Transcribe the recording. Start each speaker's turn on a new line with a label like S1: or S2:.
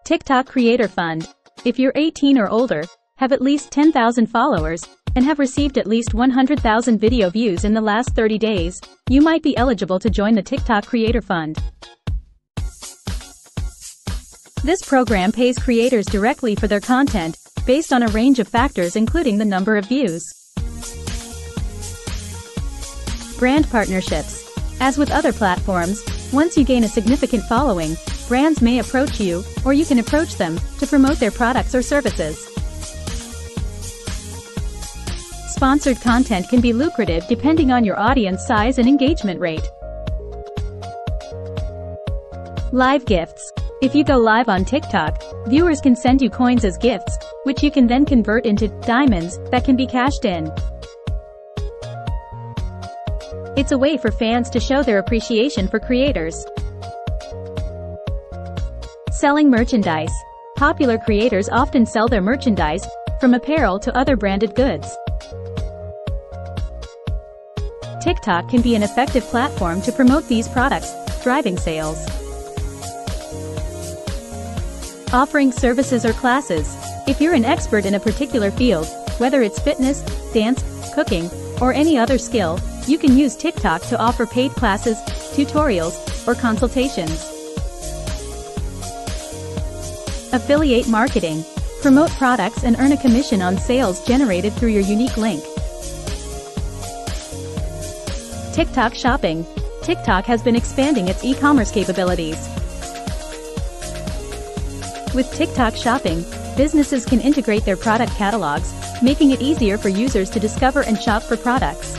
S1: TikTok Creator Fund. If you're 18 or older, have at least 10,000 followers, and have received at least 100,000 video views in the last 30 days, you might be eligible to join the TikTok Creator Fund. This program pays creators directly for their content, based on a range of factors including the number of views. Brand partnerships. As with other platforms, once you gain a significant following, brands may approach you, or you can approach them, to promote their products or services. Sponsored content can be lucrative depending on your audience size and engagement rate. Live gifts. If you go live on TikTok, viewers can send you coins as gifts, which you can then convert into diamonds that can be cashed in. It's a way for fans to show their appreciation for creators. Selling merchandise. Popular creators often sell their merchandise, from apparel to other branded goods. TikTok can be an effective platform to promote these products, driving sales. Offering services or classes. If you're an expert in a particular field, whether it's fitness, dance, cooking, or any other skill, you can use TikTok to offer paid classes, tutorials, or consultations. Affiliate marketing. Promote products and earn a commission on sales generated through your unique link. TikTok shopping. TikTok has been expanding its e-commerce capabilities. With TikTok shopping, businesses can integrate their product catalogs, making it easier for users to discover and shop for products.